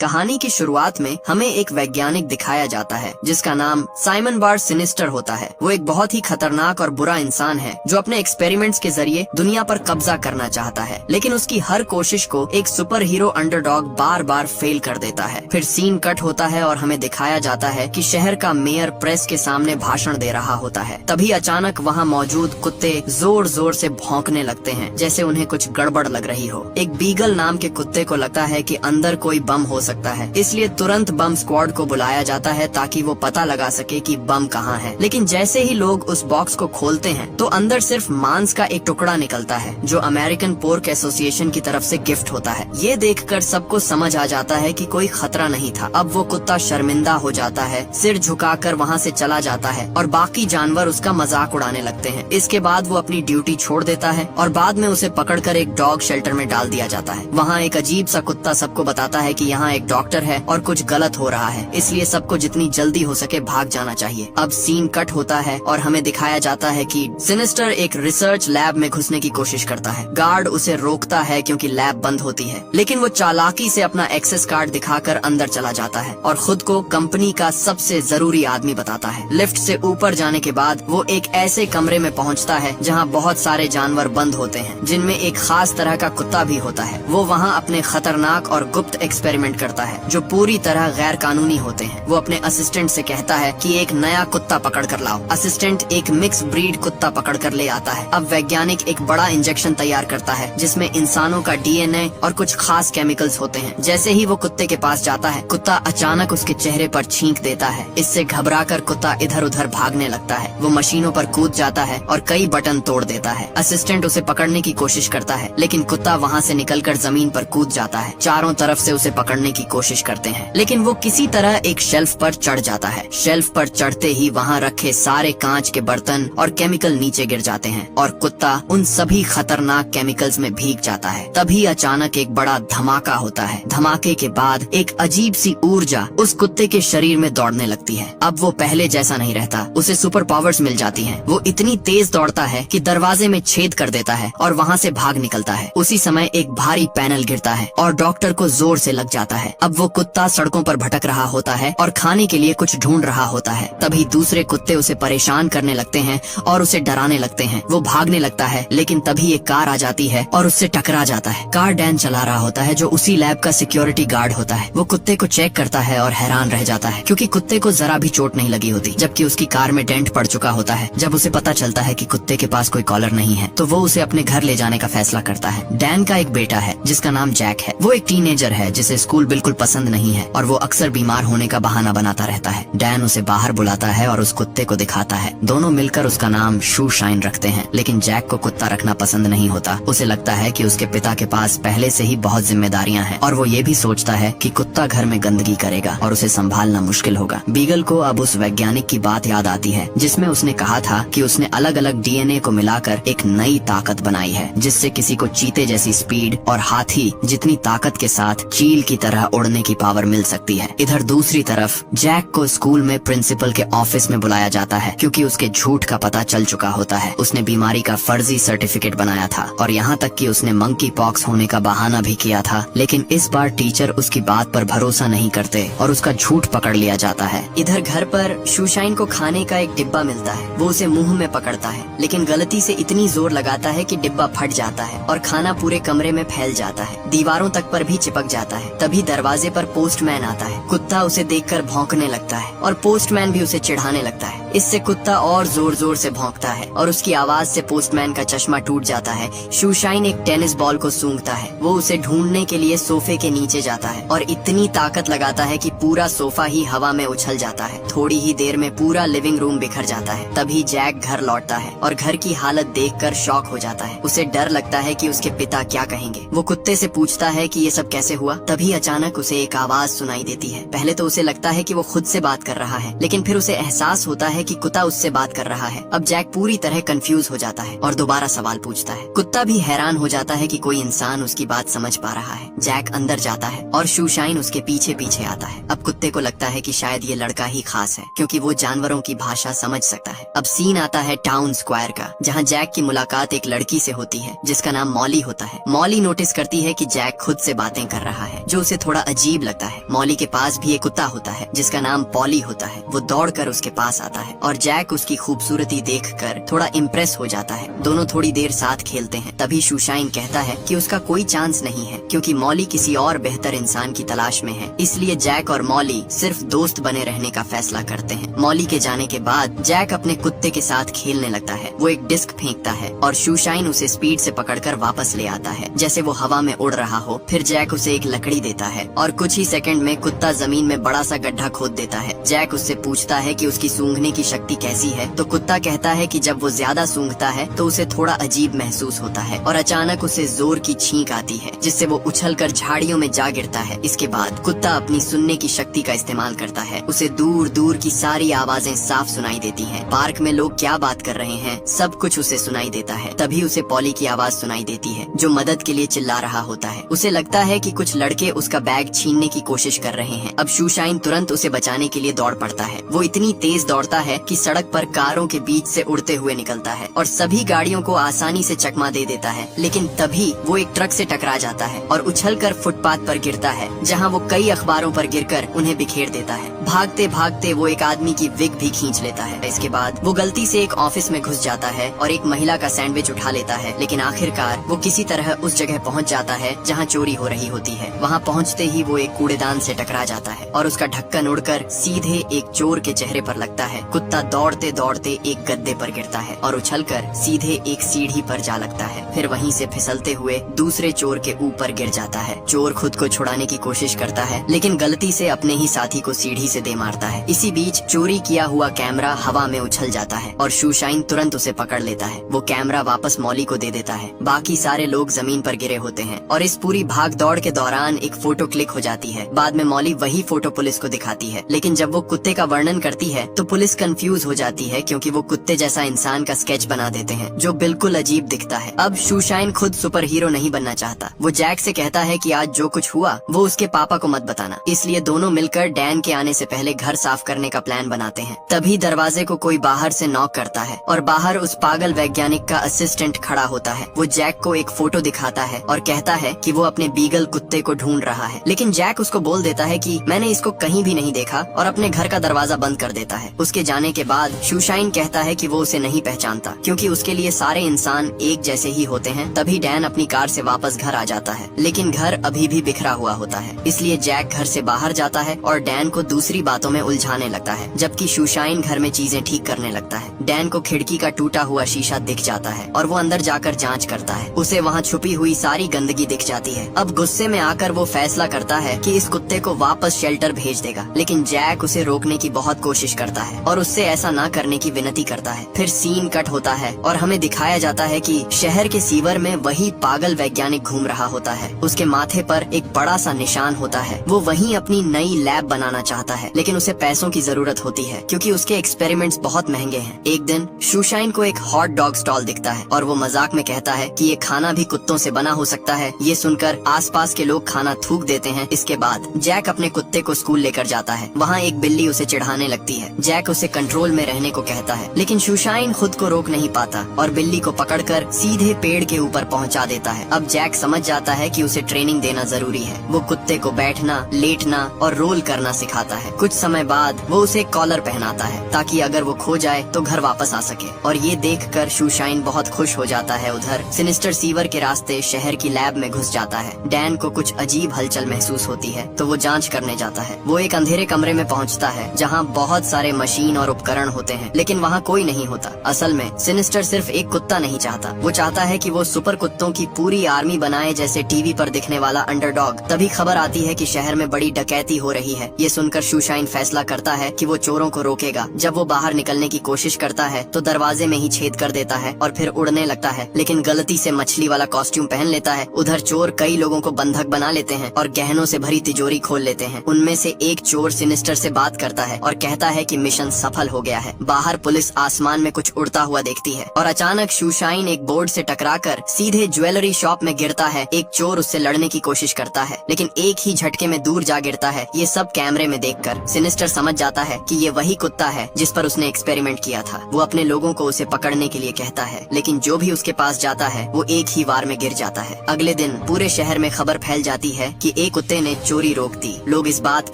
कहानी की शुरुआत में हमें एक वैज्ञानिक दिखाया जाता है जिसका नाम साइमन बार सिनिस्टर होता है। वो एक बहुत ही खतरनाक और बुरा इंसान है जो अपने एक्सपेरिमेंट्स के जरिए दुनिया पर कब्जा करना चाहता है, लेकिन उसकी हर कोशिश को एक सुपर हीरो अंडरडॉग बार बार फेल कर देता है। फिर सीन कट होता है और हमें दिखाया जाता है कि शहर का मेयर प्रेस के सामने भाषण दे रहा होता है। तभी अचानक वहाँ मौजूद कुत्ते जोर जोर से भौंकने लगते हैं जैसे उन्हें कुछ गड़बड़ लग रही हो। एक बीगल नाम के कुत्ते को लगता है कि अंदर कोई बम हो सकता है, इसलिए तुरंत बम स्क्वाड को बुलाया जाता है ताकि वो पता लगा सके कि बम कहाँ है। लेकिन जैसे ही लोग उस बॉक्स को खोलते हैं तो अंदर सिर्फ मांस का एक टुकड़ा निकलता है जो अमेरिकन पोर्क एसोसिएशन की तरफ से गिफ्ट होता है। ये देखकर सबको समझ आ जाता है कि कोई खतरा नहीं था। अब वो कुत्ता शर्मिंदा हो जाता है, सिर झुकाकर वहाँ से चला जाता है और बाकी जानवर उसका मजाक उड़ाने लगते हैं। इसके बाद वो अपनी ड्यूटी छोड़ देता है और बाद में उसे पकड़कर एक डॉग शेल्टर में डाल दिया जाता है। वहाँ एक अजीब सा कुत्ता सबको बताता है कि यहाँ एक डॉक्टर है और कुछ गलत हो रहा है, इसलिए सबको जितनी जल्दी हो सके भाग जाना चाहिए। अब सीन कट होता है और हमें दिखाया जाता है कि सिनिस्टर एक रिसर्च लैब में घुसने की कोशिश करता है। गार्ड उसे रोकता है क्योंकि लैब बंद होती है, लेकिन वो चालाकी से अपना एक्सेस कार्ड दिखाकर अंदर चला जाता है और खुद को कंपनी का सबसे जरूरी आदमी बताता है। लिफ्ट से ऊपर जाने के बाद वो एक ऐसे कमरे में पहुंचता है जहां बहुत सारे जानवर बंद होते हैं, जिनमें एक खास तरह का कुत्ता भी होता है। वो वहां अपने खतरनाक और गुप्त एक्सपेरिमेंट करता है जो पूरी तरह गैर कानूनी होते हैं। वो अपने असिस्टेंट से कहता है कि एक नया कुत्ता पकड़ कर लाओ। असिस्टेंट एक मिक्स ब्रीड कुत्ता पकड़ कर ले आता है। अब वैज्ञानिक एक बड़ा इंजेक्शन तैयार करता है जिसमें इंसानों का डीएनए और कुछ खास केमिकल्स होते हैं। जैसे ही वो कुत्ते के पास जाता है, कुत्ता अचानक उसके चेहरे पर छींक देता है। इससे घबराकर कुत्ता इधर उधर भागने लगता है। वो मशीनों पर कूद जाता है और कई बटन तोड़ देता है। असिस्टेंट उसे पकड़ने की कोशिश करता है, लेकिन कुत्ता वहाँ से निकलकर जमीन पर कूद जाता है। चारों तरफ से उसे पकड़ने की कोशिश करते हैं, लेकिन वो किसी तरह एक शेल्फ पर चढ़ जाता है। शेल्फ पर चढ़ते ही वहाँ रखे सारे कांच के बर्तन और केमिकल नीचे गिर जाते हैं और कुत्ता उन सभी खतरनाक केमिकल्स में भीग जाता है। तभी अचानक एक बड़ा धमाका होता है। धमाके के बाद एक अजीब सी ऊर्जा उस कुत्ते के शरीर में दौड़ने लगती है। अब वो पहले जैसा नहीं रहता, उसे सुपर पावर्स मिल जाती हैं। वो इतनी तेज दौड़ता है कि दरवाजे में छेद कर देता है और वहाँ से भाग निकलता है। उसी समय एक भारी पैनल गिरता है और डॉक्टर को जोर से लग जाता है। अब वो कुत्ता सड़कों पर भटक रहा होता है और खाने के लिए कुछ ढूंढ रहा होता है। तभी दूसरे कुत्ते उसे परेशान करने लगते हैं और उसे डराने लगते हैं। वो भागने लगता है, लेकिन तभी एक कार आ जाती है और उससे टकरा जाता है। कार डैन चला रहा होता है जो उसी लैब का सिक्योरिटी गार्ड होता है। वो कुत्ते को चेक करता है और हैरान रह जाता है क्योंकि कुत्ते को जरा भी चोट नहीं लगी होती, जबकि उसकी कार में डेंट पड़ चुका होता है। जब उसे पता चलता है कि कुत्ते के पास कोई कॉलर नहीं है तो वो उसे अपने घर ले जाने का फैसला करता है। डैन का एक बेटा है जिसका नाम जैक है। वो एक टीनेजर है जिसे स्कूल बिल्कुल पसंद नहीं है और वो अक्सर बीमार होने का बहाना बनाता रहता है। डैन उसे बाहर बुलाता है और उस कुत्ते को दिखाता है। दोनों मिलकर उसका नाम शू शाइन रखते हैं, लेकिन जैक को कुत्ता रखना पसंद नहीं होता। उसे लगता है कि उसके पिता के पास पहले से ही बहुत जिम्मेदारियां हैं और वो ये भी सोचता है कि कुत्ता घर में गंदगी करेगा और उसे संभालना मुश्किल होगा। बीगल को अब उस वैज्ञानिक की बात याद आती है जिसमें उसने कहा था कि उसने अलग अलग डीएनए को मिलाकर एक नई ताकत बनाई है जिससे किसी को चीते जैसी स्पीड और हाथी जितनी ताकत के साथ चील की तरह उड़ने की पावर मिल सकती है। इधर दूसरी तरफ जैक को स्कूल में प्रिंसिपल के ऑफिस में बुलाया जाता है क्योंकि उसके झूठ का पता चल चुका होता है। उसने बीमारी का फर्जी सर्टिफिकेट बनाया था और यहाँ तक कि उसने मंकी पॉक्स होने का बहाना भी किया था, लेकिन इस बार टीचर उसकी बात पर भरोसा नहीं करते और उसका झूठ पकड़ लिया जाता है। इधर घर पर शूशाइन को खाने का एक डिब्बा मिलता है। वो उसे मुंह में पकड़ता है, लेकिन गलती से इतनी जोर लगाता है कि डिब्बा फट जाता है और खाना पूरे कमरे में फैल जाता है, दीवारों तक पर भी चिपक जाता है। तभी दरवाजे पर पोस्टमैन आता है। कुत्ता उसे देखकर भौंकने लगता है और पोस्टमैन भी उसे चिढ़ाने लगता है। इससे कुत्ता और जोर जोर से भौंकता है और उसकी आवाज से पोस्टमैन का चश्मा टूट जाता है। शूशाइन एक टेनिस बॉल को सूंघता है। वो उसे ढूंढने के लिए सोफे के नीचे जाता है और इतनी ताकत लगाता है कि पूरा सोफा ही हवा में उछल जाता है। थोड़ी ही देर में पूरा लिविंग रूम बिखर जाता है। तभी जैक घर लौटता है और घर की हालत देखकर शॉक हो जाता है। उसे डर लगता है कि उसके पिता क्या कहेंगे। वो कुत्ते से पूछता है कि ये सब कैसे हुआ। तभी अचानक उसे एक आवाज सुनाई देती है। पहले तो उसे लगता है कि वो खुद से बात कर रहा है, लेकिन फिर उसे एहसास होता है है कि कुत्ता उससे बात कर रहा है। अब जैक पूरी तरह कंफ्यूज हो जाता है और दोबारा सवाल पूछता है। कुत्ता भी हैरान हो जाता है कि कोई इंसान उसकी बात समझ पा रहा है। जैक अंदर जाता है और शूशाइन उसके पीछे पीछे आता है। अब कुत्ते को लगता है कि शायद ये लड़का ही खास है, क्योंकि वो जानवरों की भाषा समझ सकता है। अब सीन आता है टाउन स्क्वायर का, जहाँ जैक की मुलाकात एक लड़की से होती है जिसका नाम मॉली होता है। मॉली नोटिस करती है कि जैक खुद से बातें कर रहा है, जो उसे थोड़ा अजीब लगता है। मॉली के पास भी एक कुत्ता होता है जिसका नाम पॉली होता है। वो दौड़कर उसके पास आता है और जैक उसकी खूबसूरती देखकर थोड़ा इम्प्रेस हो जाता है। दोनों थोड़ी देर साथ खेलते हैं। तभी शूशाइन कहता है कि उसका कोई चांस नहीं है, क्योंकि मॉली किसी और बेहतर इंसान की तलाश में है। इसलिए जैक और मॉली सिर्फ दोस्त बने रहने का फैसला करते हैं। मॉली के जाने के बाद जैक अपने कुत्ते के साथ खेलने लगता है। वो एक डिस्क फेंकता है और शूशाइन उसे स्पीड से पकड़कर वापस ले आता है, जैसे वो हवा में उड़ रहा हो। फिर जैक उसे एक लकड़ी देता है और कुछ ही सेकंड में कुत्ता जमीन में बड़ा सा गड्ढा खोद देता है। जैक उससे पूछता है कि उसकी सूंघने की शक्ति कैसी है, तो कुत्ता कहता है कि जब वो ज्यादा सूंघता है तो उसे थोड़ा अजीब महसूस होता है और अचानक उसे जोर की छींक आती है, जिससे वो उछलकर झाड़ियों में जा गिरता है। इसके बाद कुत्ता अपनी सुनने की शक्ति का इस्तेमाल करता है। उसे दूर दूर की सारी आवाजें साफ सुनाई देती हैं। पार्क में लोग क्या बात कर रहे हैं सब कुछ उसे सुनाई देता है। तभी उसे पॉली की आवाज सुनाई देती है, जो मदद के लिए चिल्ला रहा होता है। उसे लगता है कि कुछ लड़के उसका बैग छीनने की कोशिश कर रहे हैं। अब शूशाइन तुरंत उसे बचाने के लिए दौड़ पड़ता है। वो इतनी तेज दौड़ता है कि सड़क पर कारों के बीच से उड़ते हुए निकलता है और सभी गाड़ियों को आसानी से चकमा दे देता है। लेकिन तभी वो एक ट्रक से टकरा जाता है और उछलकर फुटपाथ पर गिरता है, जहां वो कई अखबारों पर गिरकर उन्हें बिखेर देता है। भागते भागते वो एक आदमी की विग भी खींच लेता है। इसके बाद वो गलती से एक ऑफिस में घुस जाता है और एक महिला का सैंडविच उठा लेता है। लेकिन आखिरकार वो किसी तरह उस जगह पहुंच जाता है जहां चोरी हो रही होती है। वहां पहुंचते ही वो एक कूड़ेदान से टकरा जाता है और उसका ढक्कन उड़कर सीधे एक चोर के चेहरे पर लगता है। कुत्ता दौड़ते दौड़ते एक गद्दे पर गिरता है और उछलकर सीधे एक सीढ़ी पर जा लगता है। फिर वहीं से फिसलते हुए दूसरे चोर के ऊपर गिर जाता है। चोर खुद को छुड़ाने की कोशिश करता है, लेकिन गलती से अपने ही साथी को सीढ़ी से दे मारता है। इसी बीच चोरी किया हुआ कैमरा हवा में उछल जाता है और शूशाइन तुरंत उसे पकड़ लेता है। वो कैमरा वापस मॉली को दे देता है। बाकी सारे लोग जमीन पर गिरे होते हैं और इस पूरी भाग दौड़ के दौरान एक फोटो क्लिक हो जाती है। बाद में मॉली वही फोटो पुलिस को दिखाती है, लेकिन जब वो कुत्ते का वर्णन करती है तो पुलिस कंफ्यूज हो जाती है, क्योंकि वो कुत्ते जैसा इंसान का स्केच बना देते हैं जो बिल्कुल अजीब दिखता है। अब शूशाइन खुद सुपर हीरो नहीं बनना चाहता। वो जैक से कहता है कि आज जो कुछ हुआ वो उसके पापा को मत बताना। इसलिए दोनों मिलकर डैन के आने से पहले घर साफ करने का प्लान बनाते हैं। तभी दरवाजे को कोई बाहर से नॉक करता है और बाहर उस पागल वैज्ञानिक का असिस्टेंट खड़ा होता है। वो जैक को एक फोटो दिखाता है और कहता है कि वो अपने बीगल कुत्ते को ढूंढ रहा है, लेकिन जैक उसको बोल देता है कि मैंने इसको कहीं भी नहीं देखा और अपने घर का दरवाजा बंद कर देता है। उसके जाने के बाद शूशाइन कहता है कि वो उसे नहीं पहचानता, क्योंकि उसके लिए सारे इंसान एक जैसे ही होते हैं। तभी डैन अपनी कार से वापस घर आ जाता है, लेकिन घर अभी भी बिखरा हुआ होता है। इसलिए जैक घर से बाहर जाता है और डैन को दूसरी बातों में उलझाने लगता है, जबकि शूशाइन घर में चीजें ठीक करने लगता है। डैन को खिड़की का टूटा हुआ शीशा दिख जाता है और वो अंदर जाकर जांच करता है। उसे वहाँ छुपी हुई सारी गंदगी दिख जाती है। अब गुस्से में आकर वो फैसला करता है कि इस कुत्ते को वापस शेल्टर भेज देगा, लेकिन जैक उसे रोकने की बहुत कोशिश करता है और उससे ऐसा ना करने की विनती करता है। फिर सीन कट होता है और हमें दिखाया जाता है कि शहर के सीवर में वही पागल वैज्ञानिक घूम रहा होता है। उसके माथे पर एक बड़ा सा निशान होता है। वो वहीं अपनी नई लैब बनाना चाहता है, लेकिन उसे पैसों की जरूरत होती है, क्योंकि उसके एक्सपेरिमेंट्स बहुत महंगे हैं। एक दिन शूशाइन को एक हॉट डॉग स्टॉल दिखता है और वो मजाक में कहता है कि ये खाना भी कुत्तों से बना हो सकता है। ये सुनकर आसपास के लोग खाना थूक देते हैं। इसके बाद जैक अपने कुत्ते को स्कूल लेकर जाता है। वहाँ एक बिल्ली उसे चिढ़ाने लगती है। जैक उसे कंट्रोल में रहने को कहता है, लेकिन शूशाइन खुद को रोक नहीं पाता और बिल्ली को पकड़कर सीधे पेड़ के ऊपर पहुँचा देता है। अब जैक समझ जाता है कि उसे ट्रेनिंग देना जरूरी है। वो कुत्ते को बैठना, लेटना और रोल करना सिखाता है। कुछ समय बाद वो उसे कॉलर पहनाता है, ताकि अगर वो खो जाए तो घर वापस आ सके। और ये देखकर शूशाइन बहुत खुश हो जाता है। उधर सिनिस्टर सीवर के रास्ते शहर की लैब में घुस जाता है। डैन को कुछ अजीब हलचल महसूस होती है, तो वो जांच करने जाता है। वो एक अंधेरे कमरे में पहुंचता है जहां बहुत सारे मशीन और उपकरण होते हैं, लेकिन वहां कोई नहीं होता। असल में सिनिस्टर सिर्फ एक कुत्ता नहीं चाहता, वो चाहता है कि वो सुपर कुत्तों की पूरी आर्मी बनाए, जैसे टीवी पर दिखने वाला अंडरडॉग। तभी खबर आती है कि शहर में बड़ी डकैती हो रही है। ये सुनकर शूशाइन फैसला करता है कि वो चोरों को रोकेगा। जब वो बाहर निकलने की कोशिश करता है तो दरवाजे में ही छेद कर देता है और फिर उड़ने लगता है, लेकिन गलती से मछली वाला कॉस्ट्यूम पहन लेता है। उधर चोर कई लोगों को बंधक बना लेते हैं और गहनों से भरी तिजोरी खोल लेते हैं। उनमें से एक चोर सिनिस्टर से बात करता है और कहता है कि मिशन सफल हो गया है। बाहर पुलिस आसमान में कुछ उड़ता हुआ देखती है और अचानक शूशाइन एक बोर्ड से टकराकर सीधे ज्वेलरी शॉप में गिरता है। एक चोर उससे लड़ने की कोशिश करता है, लेकिन एक ही झटके में दूर जा गिरता है। ये सब कैमरे में देखकर सिनिस्टर समझ जाता है कि ये वही कुत्ता है जिस पर उसने एक्सपेरिमेंट किया था। वो अपने लोगों को उसे पकड़ने के लिए कहता है, लेकिन जो भी उसके पास जाता है वो एक ही वार में गिर जाता है। अगले दिन पूरे शहर में खबर फैल जाती है कि एक कुत्ते ने चोरी रोक दी। लोग इस बात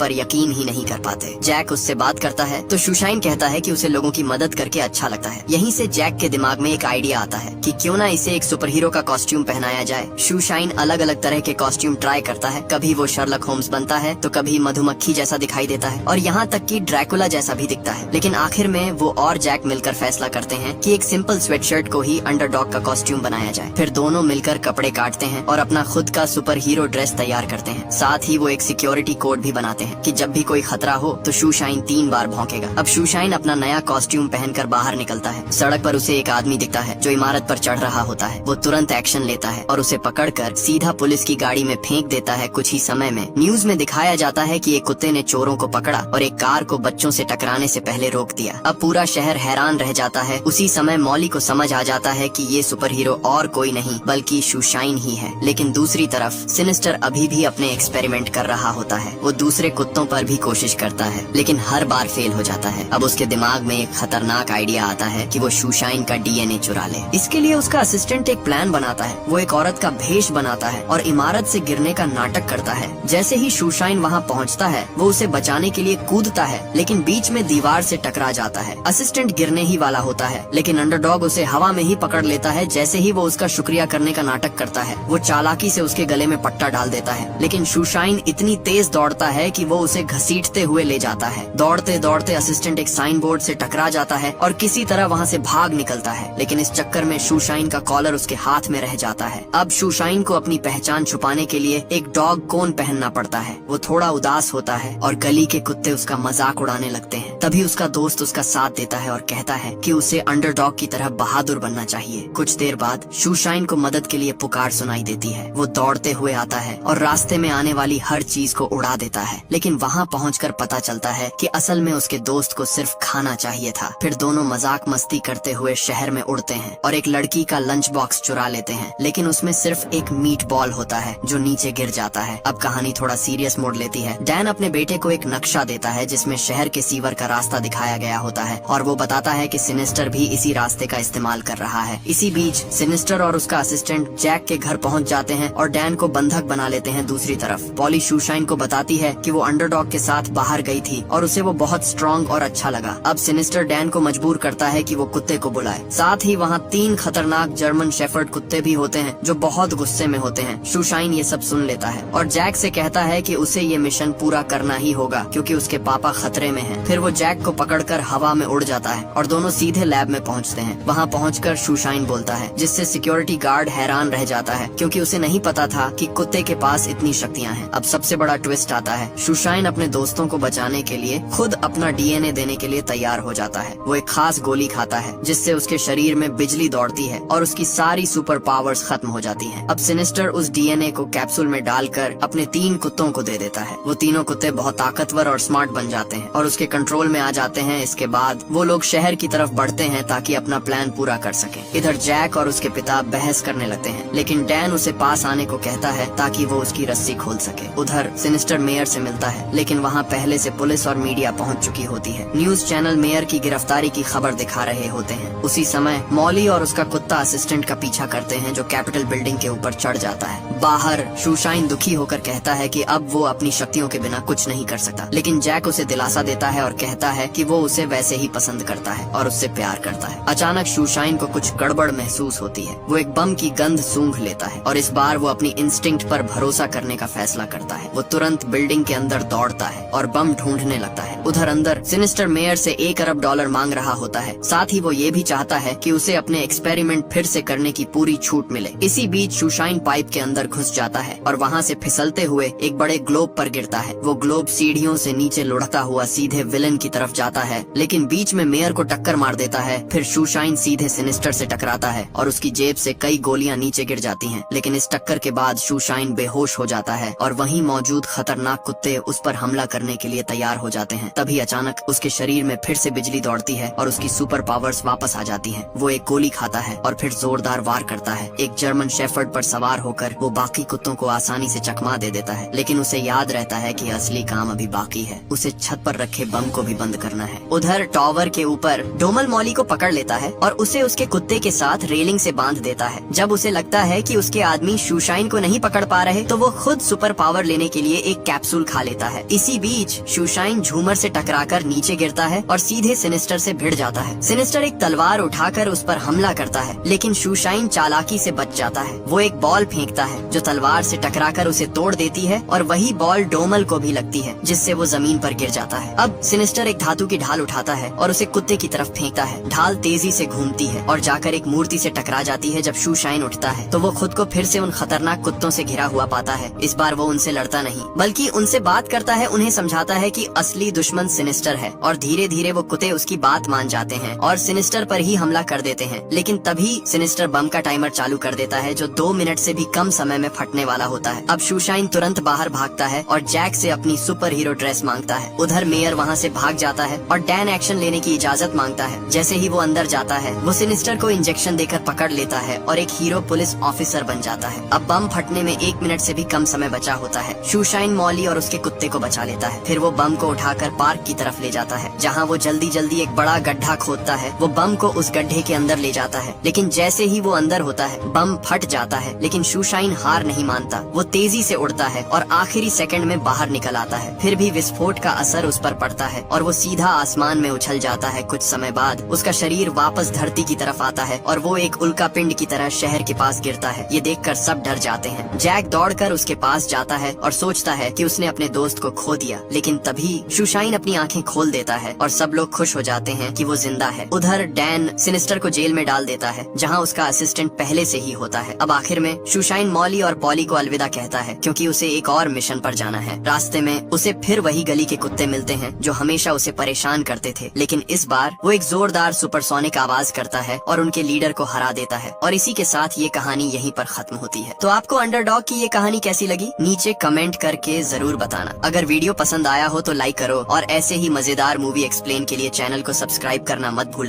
पर यकीन ही नहीं कर पाते। जैक उससे बात करता है तो शूशाइन कहता है कि उसे लोगों की मदद करके अच्छा लगता है। यहीं से जैक के दिमाग में एक आइडिया आता है कि क्यों ना इसे एक सुपर हीरो का कॉस्ट्यूम पहनाया जाए। शूशाइन अलग अलग तरह के कॉस्ट्यूम ट्राई करता है। कभी वो शर्लक होम्स बनता है तो कभी मधुमक्खी जैसा दिखाई देता है और यहाँ तक कि ड्रैकुला जैसा भी दिखता है। लेकिन आखिर में वो और जैक मिलकर फैसला करते हैं कि एक सिंपल स्वेटशर्ट को ही अंडरडॉग का कॉस्ट्यूम बनाया जाए। फिर दोनों मिलकर कपड़े काटते हैं और अपना खुद का सुपर हीरो ड्रेस तैयार करते हैं। साथ ही वो एक सिक्योरिटी कोड भी बनाते हैं कि जब भी कोई खतरा हो तो शूशाइन 3 बार भौंकेगा। अब शूशाइन अपना नया कॉस्ट्यूम पहनकर बाहर निकलता है। सड़क पर उसे एक आदमी दिखता है जो इमारत पर चढ़ रहा होता है। वो तुरंत एक्शन लेता है और उसे पकड़कर सीधा पुलिस की गाड़ी में फेंक देता है। कुछ ही समय में न्यूज में दिखाया जाता है कि एक कुत्ते ने चोरों को पकड़ा और एक कार को बच्चों से टकराने से पहले रोक दिया। अब पूरा शहर हैरान रह जाता है। उसी समय मॉली को समझ आ जाता है कि ये सुपर हीरो और कोई नहीं बल्कि शूशाइन ही है। लेकिन दूसरी तरफ सिनिस्टर अभी भी अपने एक्सपेरिमेंट कर रहा होता है। वो दूसरे कुत्तों पर भी कोशिश करता है, लेकिन हर बार फेल हो जाता है। अब उसके दिमाग में एक खतरनाक आइडिया आता है कि वो शूशाइन का डीएनए चुरा ले। इसके लिए उसका असिस्टेंट एक प्लान बनाता है। वो एक औरत का भेष बनाता है और इमारत से गिरने का नाटक करता है। जैसे ही शूशाइन वहाँ पहुँचता है वो उसे बचाने के लिए कूदता है, लेकिन बीच में दीवार से टकरा जाता है। असिस्टेंट गिरने ही वाला होता है, लेकिन अंडरडॉग उसे हवा में ही पकड़ लेता है। जैसे ही वो उसका शुक्रिया करने का नाटक करता है वो चालाकी से उसके गले में पट्टा डाल देता है, लेकिन शूशाइन इतनी तेज दौड़ता है कि वो उसे घसीटते हुए ले जाता है। दौड़ते दौड़ते असिस्टेंट एक साइन बोर्ड से टकरा जाता है और किसी तरह वहाँ से भाग निकलता है, लेकिन इस चक्कर में शूशाइन का कॉलर उसके हाथ में रह जाता है। अब शूशाइन को अपनी पहचान छुपाने के लिए एक डॉग कोन पहनना पड़ता है। वो थोड़ा उदास होता है और गली के कुत्ते उसका मजाक उड़ाने लगते हैं। तभी उसका दोस्त उसका साथ देता है और कहता है कि उसे अंडरडॉग की तरह बहादुर बनना चाहिए। कुछ देर बाद शूशाइन को मदद के लिए पुकार सुनाई देती है। वो दौड़ते हुए आता है और रास्ते में आने वाली हर चीज को उड़ा देता है, लेकिन वहाँ पहुँचकर पता चलता है कि असल में उसके दोस्त को सिर्फ खाना चाहिए था। फिर दोनों मजाक मस्ती करते हुए शहर में उड़ते हैं और एक लड़की का लंच बॉक्स चुरा लेते हैं, लेकिन उसमें सिर्फ एक मीट बॉल होता है जो नीचे गिर जाता है। अब कहानी थोड़ा सीरियस मोड़ लेती है। डैन अपने बेटे को एक नक्शा देता है जिसमें शहर के सीवर का रास्ता दिखाया गया होता है और वो बताता है कि सिनिस्टर भी इसी रास्ते का इस्तेमाल कर रहा है। इसी बीच सिनिस्टर और उसका असिस्टेंट जैक के घर पहुंच जाते हैं और डैन को बंधक बना लेते हैं। दूसरी तरफ पॉली शूशाइन को बताती है कि वो अंडरडॉग के साथ बाहर गई थी और उसे वो बहुत स्ट्रॉन्ग और अच्छा लगा। अब सिनिस्टर डैन को मजबूर करता है कि वो कुत्ते को बुलाए। साथ ही वहाँ 3 खतरनाक जर्मन शेफर्ड कुत्ते भी होते हैं जो बहुत गुस्से में होते हैं। शूशाइन ये सब सुन लेता है और जैक से कहता है कि उसे ये मिशन पूरा करना ही होगा क्योंकि उसके पापा खतरे में हैं। फिर वो जैक को पकड़कर हवा में उड़ जाता है और दोनों सीधे लैब में पहुंचते हैं। वहां पहुंचकर शूशाइन बोलता है, जिससे सिक्योरिटी गार्ड हैरान रह जाता है क्योंकि उसे नहीं पता था कि कुत्ते के पास इतनी शक्तियां हैं। अब सबसे बड़ा ट्विस्ट आता है। शूशाइन अपने दोस्तों को बचाने के लिए खुद अपना डीएनए देने के लिए तैयार हो जाता है। वो एक खास गोली खाता है जिससे उसके शरीर में बिजली दौड़ती है और उसकी सारी सुपर पावर्स खत्म हो जाती हैं। अब सिनिस्टर उस डीएनए को कैप्सूल में डालकर अपने 3 कुत्तों को दे देता है। वो तीनों कुत्ते बहुत ताकतवर और स्मार्ट बन जाते हैं और उसके कंट्रोल में आ जाते हैं। इसके बाद वो लोग शहर की तरफ बढ़ते हैं ताकि अपना प्लान पूरा कर सकें। इधर जैक और उसके पिता बहस करने लगते हैं, लेकिन डैन उसे पास आने को कहता है ताकि वो उसकी रस्सी खोल सके। उधर सिनिस्टर मेयर से मिलता है, लेकिन वहाँ पहले से पुलिस और मीडिया पहुँच चुकी होती है। न्यूज चैनल मेयर की गिरफ्तारी की खबर दिखा रहे होते हैं। उसी समय मॉली और उसका कुत्ता असिस्टेंट का पीछा करते हैं जो कैपिटल बिल्डिंग के ऊपर चढ़ जाता है। बाहर शूशाइन दुखी होकर कहता है कि अब वो अपनी शक्तियों के बिना कुछ नहीं कर सकता, लेकिन जैक उसे दिलासा देता है और कहता है कि वो उसे वैसे ही पसंद करता है और उससे प्यार करता है। अचानक शूशाइन को कुछ गड़बड़ महसूस होती है। वो एक बम की गंध सूंघ लेता है और इस बार वो अपनी इंस्टिंक्ट पर भरोसा करने का फैसला करता है। वो तुरंत बिल्डिंग के अंदर दौड़ता है और बम ढूंढने लगता है। उधर अंदर सिनिस्टर मेयर से $1 अरब मांग रहा होता है। साथ ही वो ये भी चाहता है कि उसे अपने एक्सपेरिमेंट फिर से करने की पूरी छूट मिले। इसी बीच शूशाइन पाइप के अंदर घुस जाता है और वहाँ से फिसलते हुए एक बड़े ग्लोब पर गिरता है। वो ग्लोब सीढ़ियों से नीचे लुढ़कता हुआ सीधे विलन की तरफ जाता है, लेकिन बीच में मेयर को टक्कर मार देता है। फिर शूशाइन सीधे सिनिस्टर से टकराता है और उसकी जेब से कई गोलियां नीचे गिर जाती हैं। लेकिन इस टक्कर के बाद शूशाइन बेहोश हो जाता है और वहीं मौजूद खतरनाक कुत्ते उस पर हमला करने के लिए तैयार हो जाते हैं। तभी अचानक उसके शरीर में फिर से बिजली दौड़ती है और उसकी सुपर पावर्स वापस आ जाती हैं। वो एक गोली खाता है और फिर जोरदार वार करता है। एक जर्मन शेफर्ड पर सवार होकर वो बाकी कुत्तों को आसानी से चकमा दे देता है, लेकिन उसे याद रहता है कि असली काम अभी बाकी है, उसे छत पर रखे बम को भी बंद करना है। उधर टावर के ऊपर डोमल मॉली को पकड़ लेता है और उसे उसके कुत्ते के साथ रेलिंग से बांध देता है। जब उसे लगता है कि उसके आदमी शूशाइन को नहीं पकड़ पा रहे तो वो खुद सुपर पावर लेने के लिए एक कैप्सूल खा लेता है। इसी बीच शूशाइन झूमर से टकराकर नीचे गिरता है और सीधे सिनिस्टर से भिड़ जाता है। सिनिस्टर एक तलवार उठाकर उस पर हमला करता है, लेकिन शूशाइन चालाकी से बच जाता है। वो एक बॉल फेंकता है जो तलवार से टकराकर उसे तोड़ देती है और वही बॉल डोमल को भी लगती है, जिससे वो जमीन पर गिर जाता है। अब सिनिस्टर एक धातु की ढाल उठाता है और उसे कुत्ते की तरफ फेंकता है। ढाल तेजी से घूमती है और जाकर एक मूर्ति से टकरा जाती है। जब शूशाइन उठता है तो वो खुद को फिर से उन खतरनाक कुत्तों से घिरा हुआ पाता है। इस बार वो उनसे लड़ता नहीं बल्कि उनसे बात करता है, उन्हें समझाता है कि असली दुश्मन सिनिस्टर है और धीरे धीरे वो कुत्ते उसकी बात मान जाते हैं और सिनिस्टर पर ही हमला कर देते हैं। लेकिन तभी सिनिस्टर बम का टाइमर चालू कर देता है जो 2 मिनट से भी कम समय में फटने वाला होता है। अब शूशाइन तुरंत बाहर भागता है और जैक से अपनी सुपर हीरो ड्रेस मांगता है। उधर मेयर वहाँ से भाग जाता है और डैन एक्शन लेने की इजाजत मांगता है। जैसे ही वो अंदर जाता है वो सिनिस्टर को इंजेक्शन देकर पकड़ लेता है और एक हीरो पुलिस ऑफिसर बन जाता है। अब बम फटने में 1 मिनट से भी कम समय बचा होता है। शूशाइन मॉली और उसके कुत्ते को बचा लेता है। फिर वो बम को उठाकर पार्क की तरफ ले जाता है, जहाँ वो जल्दी जल्दी एक बड़ा गड्ढा खोदता है। वो बम को उस गड्ढे के अंदर ले जाता है, लेकिन जैसे ही वो अंदर होता है बम फट जाता है। लेकिन शूशाइन हार नहीं मानता, वो तेजी से उड़ता है और आखिरी सेकंड में बाहर निकल आता है। फिर भी विस्फोट का असर उस पर पड़ता है और वो सीधा आसमान में उछल जाता है। कुछ समय बाद उसका शरीर वापस धरती की तरफ आता है और वो एक उल्का पिंड की तरह शहर के पास गिरता है। ये देखकर सब डर जाते हैं। जैक दौड़कर उसके पास जाता है और सोचता है कि उसने अपने दोस्त को खो दिया, लेकिन तभी शूशाइन अपनी आंखें खोल देता है और सब लोग खुश हो जाते हैं कि वो जिंदा है। उधर डैन सिनिस्टर को जेल में डाल देता है, जहाँ उसका असिस्टेंट पहले से ही होता है। अब आखिर में शूशाइन मॉली और पॉली को अलविदा कहता है, क्योंकि उसे एक और मिशन पर जाना है। रास्ते में उसे फिर वही गली के कुत्ते मिलते हैं जो हमेशा उसे परेशान करते थे, लेकिन इस बार वो एक जोरदार सुपरसोनिक आवाज करता है और उनके लीडर को हरा देता है। और इसी के साथ ये कहानी यहीं पर खत्म होती है। तो आपको अंडरडॉग की ये कहानी कैसी लगी नीचे कमेंट करके जरूर बताना। अगर वीडियो पसंद आया हो तो लाइक करो और ऐसे ही मजेदार मूवी एक्सप्लेन के लिए चैनल को सब्सक्राइब करना मत भूलना।